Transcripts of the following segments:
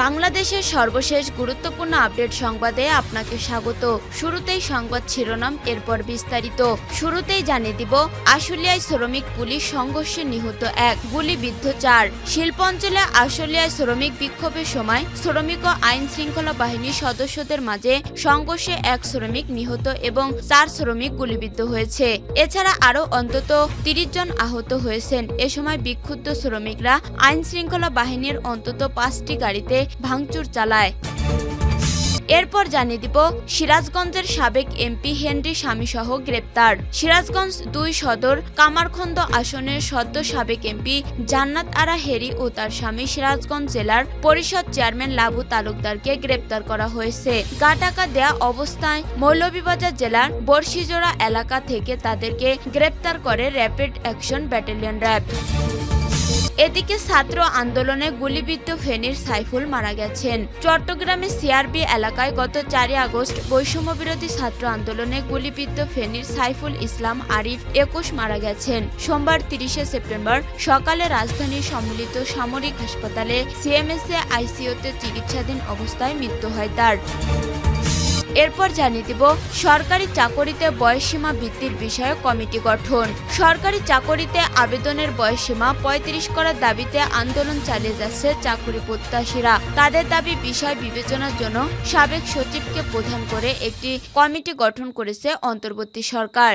বাংলাদেশের সর্বশেষ গুরুত্বপূর্ণ আপডেট সংবাদে আপনাকে স্বাগত। শুরুতেই সংবাদ শিরোনাম, এরপর বিস্তারিত। শুরুতেই জানিয়ে দিব, আশুলিয়ায় শ্রমিক পুলিশ সংঘর্ষে নিহত 1, গুলিবিদ্ধ 4। শিল্প অঞ্চলে আশুলিয়ায় শ্রমিক বিক্ষোভের সময় শ্রমিক ও আইন শৃঙ্খলা বাহিনীর সদস্যদের মাঝে সংঘর্ষে 1 শ্রমিক নিহত এবং 4 শ্রমিক গুলিবিদ্ধ হয়েছে। এছাড়া আরও অন্তত 30 জন আহত হয়েছেন। এ সময় বিক্ষুব্ধ শ্রমিকরা আইন শৃঙ্খলা বাহিনীর অন্তত 5টি গাড়িতে ভাঙচুর চালায়। এরপর জানিয়ে দিব, সিরাজগঞ্জের সাবেক এমপি হেনরি স্বামীসহ গ্রেপ্তার। সিরাজগঞ্জ 2 সদর কামারখন্দ আসনের সদ্য সাবেক এমপি জান্নাত আরা হেরি ও তার স্বামী সিরাজগঞ্জ জেলার পরিষদ চেয়ারম্যান লাবু তালুকদারকে গ্রেপ্তার করা হয়েছে। গা ঢাকা দেয়া অবস্থায় মৌলভীবাজার জেলার বর্ষিজোড়া এলাকা থেকে তাদেরকে গ্রেপ্তার করে র্যাপিড অ্যাকশন ব্যাটালিয়ন র্যাব। এদিকে ছাত্র আন্দোলনে গুলিবিদ্ধ ফেনীর সাইফুল মারা গেছেন। চট্টগ্রামের সিআরবি এলাকায় গত 4 আগস্ট বৈষম্য বিরোধী ছাত্র আন্দোলনে গুলিবিদ্ধ ফেনীর সাইফুল ইসলাম আরিফ 21 মারা গেছেন। সোমবার 30 সেপ্টেম্বর সকালে রাজধানীর সম্মিলিত সামরিক হাসপাতালে সিএমএসএ আইসিইউতে চিকিৎসাধীন অবস্থায় মৃত্যু হয় তার। এরপর জানিয়ে দিব, সরকারি চাকরিতে বয়সসীমা বৃদ্ধির বিষয়ে কমিটি গঠন। সরকারি চাকরিতে আবেদনের বয়সসীমা 35 করার দাবিতে আন্দোলন চালিয়ে যাচ্ছে চাকরি প্রত্যাশীরা। তাদের দাবি বিষয় বিবেচনার জন্য সাবেক সচিবকে প্রধান করে একটি কমিটি গঠন করেছে অন্তর্বর্তী সরকার।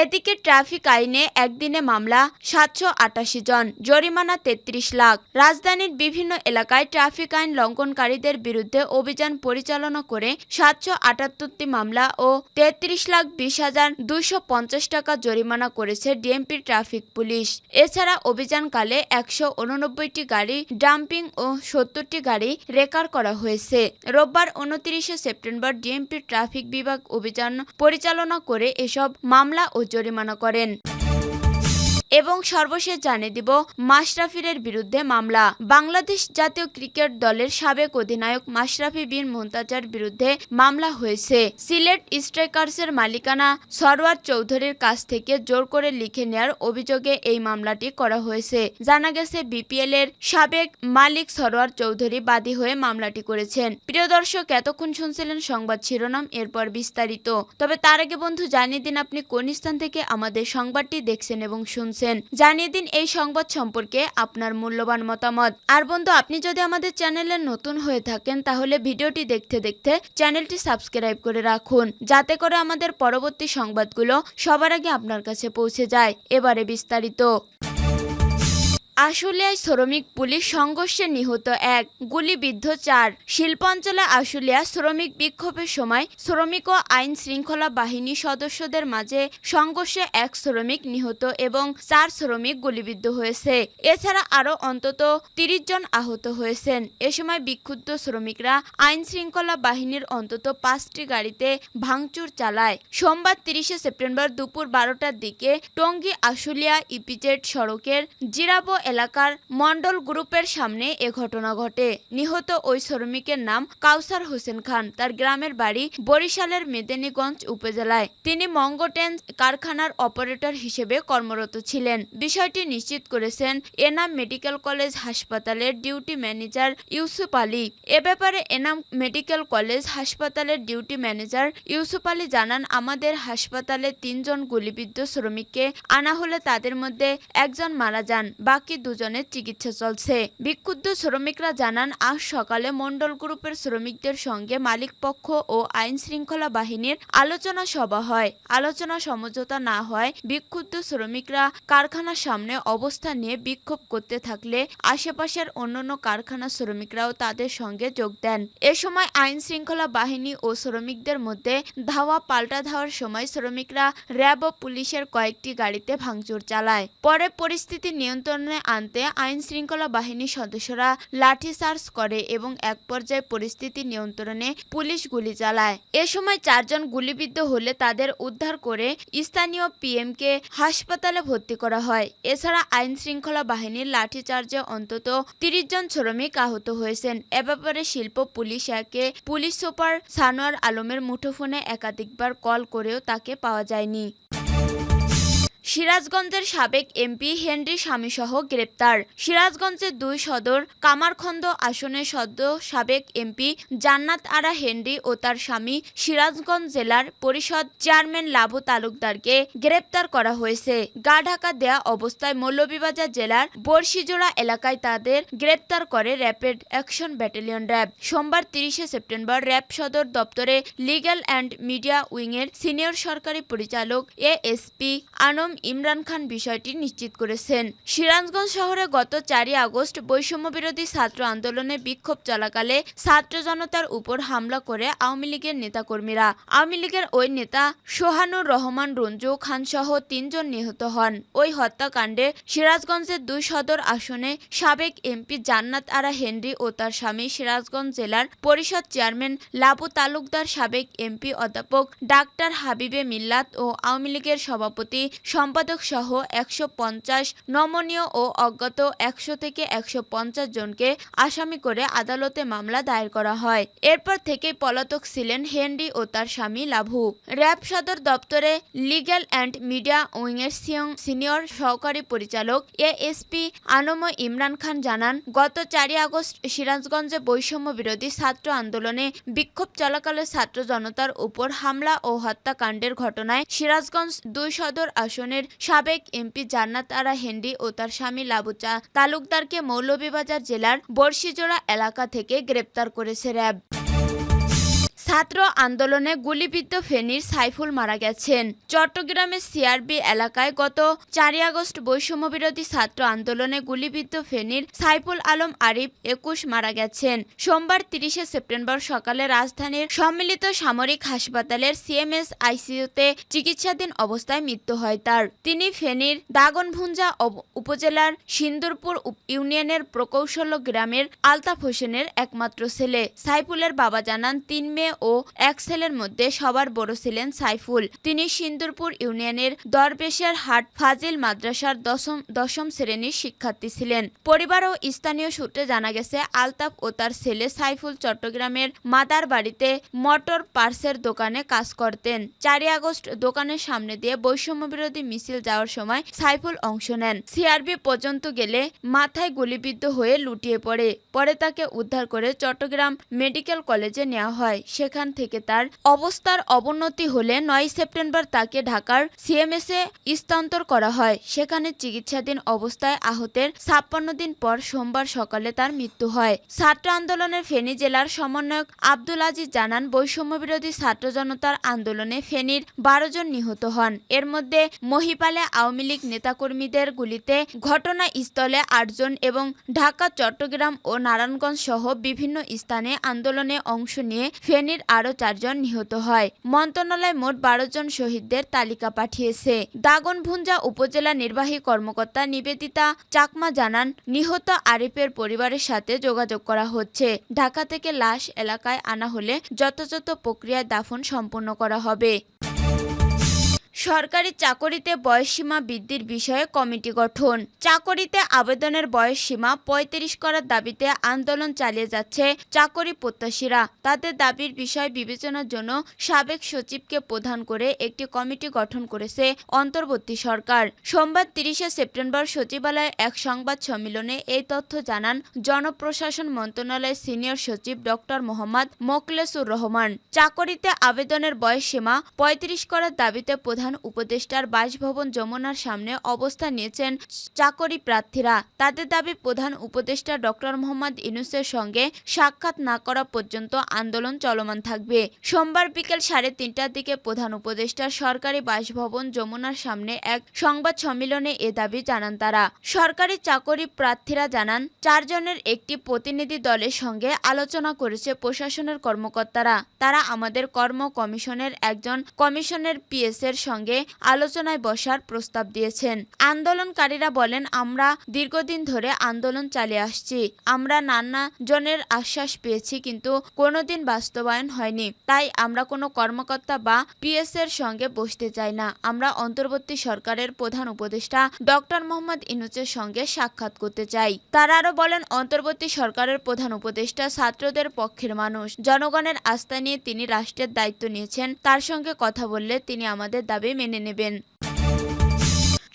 এদিকে ট্রাফিক আইনে একদিনে মামলা 788 জন, জরিমানা 33 লাখ। রাজধানীর বিভিন্ন এলাকায় ট্রাফিক আইন লঙ্ঘনকারীদের বিরুদ্ধে অভিযান পরিচালনা করে 778টি মামলা ও 33,20,250 টাকা জরিমানা করেছে ডিএমপি ট্রাফিক পুলিশ। এছাড়া অভিযানকালে 189টি গাড়ি ডাম্পিং ও 70টি গাড়ি রেকার করা হয়েছে। রোববার 29 সেপ্টেম্বর ডিএমপি ট্রাফিক বিভাগ অভিযান পরিচালনা করে এসব মামলা ও জরিমানা করেন। এবং সর্বশেষ জানিয়ে দিব, মাশরাফির বিরুদ্ধে মামলা। বাংলাদেশ জাতীয় ক্রিকেট দলের সাবেক অধিনায়ক মাশরাফি বিন মুর্তজার বিরুদ্ধে মামলা হয়েছে। সিলেট স্ট্রাইকার্সের মালিকানা সরওয়ার চৌধুরীর কাছ থেকে জোর করে লিখে নেয়ার অভিযোগে এই মামলাটি করা হয়েছে। জানা গেছে, বিপিএল এর সাবেক মালিক সরওয়ার চৌধুরী বাদী হয়ে মামলাটি করেছেন। প্রিয় দর্শক, এতক্ষণ শুনছিলেন সংবাদ শিরোনাম, এরপর বিস্তারিত। তবে তার আগে বন্ধু, জানিয়ে দিন আপনি কোন স্থান থেকে আমাদের সংবাদটি দেখছেন এবং শুনছেন। জানিয়ে দিন এই সংবাদ সম্পর্কে আপনার মূল্যবান মতামত। আর বন্ধু, আপনি যদি আমাদের চ্যানেলে নতুন হয়ে থাকেন তাহলে ভিডিওটি দেখতে দেখতে চ্যানেলটি সাবস্ক্রাইব করে রাখুন, যাতে করে আমাদের পরবর্তী সংবাদগুলো সবার আগে আপনার কাছে পৌঁছে যায়। এবারে বিস্তারিত। আশুলিয়ায় শ্রমিক পুলিশ সংঘর্ষে নিহত 1, গুলিবিদ্ধ 4। শিল্পাঞ্চলে আশুলিয়া শ্রমিক বিক্ষোভের সময় শ্রমিক ও আইন শৃঙ্খলা বাহিনী সদস্যদের মাঝে সংঘর্ষে 1 শ্রমিক নিহত এবং 4 শ্রমিক গুলিবিদ্ধ হয়েছে। এছাড়া আরও অন্তত 30 জন আহত হয়েছেন। এ সময় বিক্ষুব্ধ শ্রমিকরা আইন শৃঙ্খলা বাহিনীর অন্তত 5টি গাড়িতে ভাঙচুর চালায়। সোমবার 30 সেপ্টেম্বর দুপুর 12টার দিকে টঙ্গী আশুলিয়া ইপিজেড সড়কের জিরাবো এলাকার মন্ডল গ্রুপের সামনে এ ঘটনা ঘটে। নিহত ওই শ্রমিকের নাম কাউসার হোসেন খান। তার গ্রামের বাড়ি বরিশালের মেদিনীগঞ্জ উপজেলায়। তিনি মঙ্গটেন কারখানার অপারেটর হিসেবে কর্মরত ছিলেন। বিষয়টি নিশ্চিত করেছেন এনাম মেডিকেল কলেজ হাসপাতালের ডিউটি ম্যানেজার ইউসুফ আলী। এ ব্যাপারে এনাম মেডিকেল কলেজ হাসপাতালের ডিউটি ম্যানেজার ইউসুফ আলী জানান, আমাদের হাসপাতালে 3 জন গুলিবিদ্ধ শ্রমিককে আনা হলে তাদের মধ্যে 1 জন মারা যান, বাকি 2 জনের চিকিৎসা চলছে। বিক্ষুব্ধ শ্রমিকরা জানান, আজ সকালে মন্ডল গ্রুপের শ্রমিকদের সঙ্গে মালিক পক্ষ ও আইন শৃঙ্খলা বাহিনীর আলোচনা সভা হয়। আলোচনা সমঝোতা না হয় বিক্ষুব্ধ শ্রমিকরা কারখানার সামনে অবস্থান নিয়ে বিক্ষোভ করতে থাকলে আশেপাশের অন্যান্য কারখানার শ্রমিকরাও তাদের সঙ্গে যোগ দেন। এ সময় আইন শৃঙ্খলা বাহিনী ও শ্রমিকদের মধ্যে ধাওয়া পাল্টা ধাওয়ার সময় শ্রমিকরা র্যাব ও পুলিশের কয়েকটি গাড়িতে ভাঙচুর চালায়। পরে পরিস্থিতি নিয়ন্ত্রণে আনতে আইন শৃঙ্খলা বাহিনীর সদস্যরা লাঠিচার্জ করে এবং এক পর্যায়ে পরিস্থিতি নিয়ন্ত্রণে পুলিশ গুলি চালায়। এ সময় 4 জন গুলিবিদ্ধ হলে তাদের উদ্ধার করে স্থানীয় পিএমকে হাসপাতালে ভর্তি করা হয়। এছাড়া আইন শৃঙ্খলা বাহিনীর লাঠিচার্জে অন্তত 30 জন শ্রমিক আহত হয়েছেন। এ ব্যাপারে শিল্প পুলিশ একে পুলিশ সুপার সানোয়ার আলমের মুঠোফোনে একাধিকবার কল করেও তাকে পাওয়া যায়নি। সিরাজগঞ্জের সাবেক এমপি হেনরি স্বামীসহ গ্রেপ্তার। সিরাজগঞ্জের ২ সদর কামারখন্দ আসনের সাবেক এমপি জান্নাত আরা হেনরি ও তার স্বামী সিরাজগঞ্জ জেলার পরিষদ চেয়ারম্যান লাবু তালুকদারকে গ্রেপ্তার করা হয়েছে। গা ঢাকা দেয়া অবস্থায় মৌলভীবাজার জেলার বর্ষিজোড়া এলাকায় তাদের গ্রেপ্তার করে র্যাপিড অ্যাকশন ব্যাটালিয়ন র্যাব। সোমবার ৩০ সেপ্টেম্বর র্যাব সদর দপ্তরে লিগ্যাল অ্যান্ড মিডিয়া উইংয়ের সিনিয়র সরকারি পরিচালক এএসপি আনম ইমরান খান বিষয়টি নিশ্চিত করেছেন। সিরাজগঞ্জ শহরে গত ৪ আগস্ট বৈষম্যবিরোধী ছাত্র আন্দোলনে বিক্ষোভ চলাকালে ছাত্র জনতার উপর হামলা করে আওয়ামী লীগের নেতাকর্মীরা। আওয়ামী লীগের ওই নেতা সোহানুর রহমান রঞ্জু খান সহ ৩ জন নিহত হন। ওই হত্যাকাণ্ডে সিরাজগঞ্জের ২ সদর আসনে সাবেক এমপি জান্নাত আরা হেনরি ও তার স্বামী সিরাজগঞ্জ জেলার পরিষদ চেয়ারম্যান লাবু তালুকদার, সাবেক এমপি অধ্যাপক ডাক্তার হাবিবে মিল্লাত ও আওয়ামী লীগের সভাপতি সম্পাদক সহ ১৫০ নমনীয় ও অজ্ঞাত ১০০ থেকে ১৫০ জনকে আসামি করে আদালতে মামলা দায়ের করা হয়। এরপর থেকেই পলাতক ছিলেন হেনরি ও তার স্বামী লাভু। র্যাব সদর দপ্তরে লিগ্যাল অ্যান্ড মিডিয়া উইংয়ের সিনিয়র সহকারী পরিচালক এএসপি আনম ইমরান খান জানান, গত ৪ আগস্ট সিরাজগঞ্জে বৈষম্য বিরোধী ছাত্র আন্দোলনে বিক্ষোভ চলাকালে ছাত্র জনতার উপর হামলা ও হত্যাকাণ্ডের ঘটনায় সিরাজগঞ্জ ২ সদর আসনের সাবেক এমপি জান্নাত আরা হেনরি ও তার স্বামী লাবু তালুকদারকে মৌলভীবাজার জেলার বর্ষিজোড়া এলাকা থেকে গ্রেপ্তার করেছে র্যাব। ছাত্র আন্দোলনে গুলিবিদ্ধ ফেনীর সাইফুল মারা গেছেন। চট্টগ্রামের সিআরবি এলাকায় গত ৪ আগস্ট বৈষম্যবিরোধী ছাত্র আন্দোলনে গুলিবিদ্ধ ফেনীর সাইফুল আলম আরিফ ২১ মারা গেছেন। সোমবার ৩০ সেপ্টেম্বর সকালে রাজধানীর সম্মিলিত সামরিক হাসপাতালের সিএমএস আইসিইউতে চিকিৎসাধীন অবস্থায় মৃত্যু হয় তার। তিনি ফেনীর দাগনভূঞা উপজেলার সিন্দুরপুর ইউনিয়নের প্রকৌশল গ্রামের আলতাফ হোসেনের একমাত্র ছেলে। সাইফুলের বাবা জানান, ৩ মেয়ে ও ১ ছেলের মধ্যে সবার বড় ছিলেন সাইফুল। তিনি সিন্দুরপুর ইউনিয়নের দরবেশের হাট ফাজিল মাদ্রাসার দশম শ্রেণীর শিক্ষার্থী ছিলেন। পরিবার ও স্থানীয় সূত্রে জানা গেছে, আলতাফ ও তার ছেলে সাইফুল চট্টগ্রামের মাদার বাড়িতে মোটর পার্টসের দোকানে কাজ করতেন। ৪ আগস্ট দোকানের সামনে দিয়ে বৈষম্যবিরোধী মিছিল যাওয়ার সময় সাইফুল অংশ নেন। সিআরবি পর্যন্ত গেলে মাথায় গুলিবিদ্ধ হয়ে লুটিয়ে পড়ে। পরে তাকে উদ্ধার করে চট্টগ্রাম মেডিকেল কলেজে নেওয়া হয়। সেখান থেকে তার অবস্থার অবনতি হলে ৯ সেপ্টেম্বর তাকে ঢাকার সিএমএসে স্থানান্তর করা হয়। সেখানে চিকিৎসাধীন অবস্থায় আহতের ৫৬ দিন পর সোমবার সকালে তার মৃত্যু হয়। ছাত্র আন্দোলনের ফেনী জেলার সমন্বয়ক আব্দুল আজিজ জানান, বৈষম্যবিরোধী ছাত্র জনতার আন্দোলনে ফেনীর ১২ জন নিহত হন। এর মধ্যে মহিপালে আওয়ামী লীগ নেতাকর্মীদের গুলিতে ঘটনাস্থলে ৮ জন এবং ঢাকা, চট্টগ্রাম ও নারায়ণগঞ্জ সহ বিভিন্ন স্থানে আন্দোলনে অংশ নিয়ে ফেনীর আরও ৪ জন নিহত হয়। মন্ত্রণালয় মোট ১২ জন শহীদদের তালিকা পাঠিয়েছে। দাগনভূঞা উপজেলা নির্বাহী কর্মকর্তা নিবেদিতা চাকমা জানান, নিহত আরিফের পরিবারের সাথে যোগাযোগ করা হচ্ছে। ঢাকা থেকে লাশ এলাকায় আনা হলে যথাযথ প্রক্রিয়ায় দাফন সম্পন্ন করা হবে। সরকারি চাকরিতে বয়সসীমা বৃদ্ধির বিষয়ে কমিটি গঠন। চাকরিতে আবেদনের বয়সসীমা ৩৫ করার দাবিতে আন্দোলন চালিয়ে যাচ্ছে চাকরি প্রত্যাশীরা। তাদের দাবির বিষয় বিবেচনার জন্য সাবেক সচিবকে প্রধান করে একটি কমিটি গঠন করেছে অন্তর্বর্তী সরকার। সোমবার ৩০ সেপ্টেম্বর সচিবালয়ে এক সংবাদ সম্মেলনে এই তথ্য জানান জনপ্রশাসন মন্ত্রণালয়ের সিনিয়র সচিব ডক্টর মোহাম্মদ মোখলেসুর রহমান। চাকরিতে আবেদনের বয়সসীমা ৩৫ করার দাবিতে প্রধান উপদেষ্টার বাসভবন যমুনার সামনে অবস্থান নিয়েছেন চাকরি প্রার্থীরা। তাদের দাবি, প্রধান উপদেষ্টা ডক্টর মোহাম্মদ ইউনূসের সঙ্গে সাক্ষাৎ না করা পর্যন্ত আন্দোলন চলমান থাকবে। সোমবার বিকেল ৩:৩০টার দিকে প্রধান উপদেষ্টার সরকারি বাসভবন যমুনার সামনে এক সংবাদ সম্মেলনে এ দাবি জানান তারা। সরকারি চাকরি প্রার্থীরা জানান, ৪ জনের একটি প্রতিনিধি দলের সঙ্গে আলোচনা করেছে প্রশাসনের কর্মকর্তারা। তারা আমাদের কর্ম কমিশনের একজন কমিশনের পিএস এর সঙ্গে আলোচনায় বসার প্রস্তাব দিয়েছেন। আন্দোলনকারীরা বলেন, আমরা দীর্ঘদিন ধরে আন্দোলন চালিয়ে আসছি। আমরা নানা জনের আশ্বাস পেয়েছি, কিন্তু কোনোদিন বাস্তবায়ন হয়নি। তাই আমরা কোনো কর্মকর্তা বা পিএস এর সঙ্গে বসতে চাই না। আমরা অন্তর্বর্তী সরকারের প্রধান উপদেষ্টা ডক্টর মোহাম্মদ ইউনূসের সঙ্গে সাক্ষাৎ করতে চাই। তারা আরও বলেন, অন্তর্বর্তী সরকারের প্রধান উপদেষ্টা ছাত্রদের পক্ষের মানুষ। জনগণের আস্থা নিয়ে তিনি রাষ্ট্রের দায়িত্ব নিয়েছেন। তার সঙ্গে কথা বললে তিনি আমাদের দাবি মেনে নেবেন।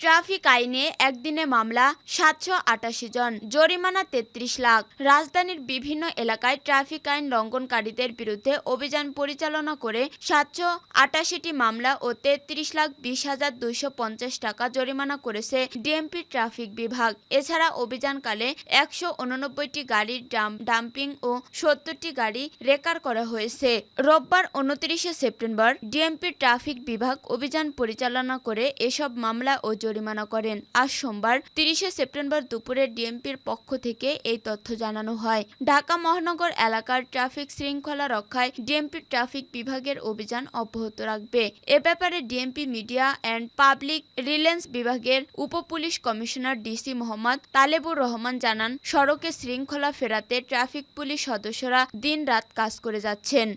ট্রাফিক আইনে একদিনে মামলা 788 জন, জরিমানা 33 লাখ। রাজধানীর বিভিন্ন এলাকায় ট্রাফিক আইন লঙ্ঘনকারীদের বিরুদ্ধে অভিযান পরিচালনা করে 788টি মামলা ও 33,20,250 টাকা জরিমানা করেছে ডিএমপি ট্রাফিক বিভাগ। এছাড়া অভিযানকালে 189টি গাড়ির ডাম্পিং ও 70টি গাড়ি রেকার করা হয়েছে। রোববার 29 সেপ্টেম্বর ডিএমপি ট্রাফিক বিভাগ অভিযান পরিচালনা করে এসব মামলা ও জরিমানা করেন। আজ সোমবার 30 সেপ্টেম্বর দুপুরে ডিএমপির পক্ষ থেকে এই তথ্য জানানো হয়। ঢাকা মহানগর এলাকার ট্রাফিক শৃঙ্খলা রক্ষায় ডিএমপি ট্রাফিক বিভাগের অভিযান অব্যাহত রাখবে। এ ব্যাপারে DMP media and public relations বিভাগের উপ-পুলিশ কমিশনার ডিসি মোহাম্মদ তালেবুর রহমান জানান, সড়কে শৃঙ্খলা ফেরাতে ট্রাফিক পুলিশ সদস্যরা দিন-রাত কাজ করে যাচ্ছেন।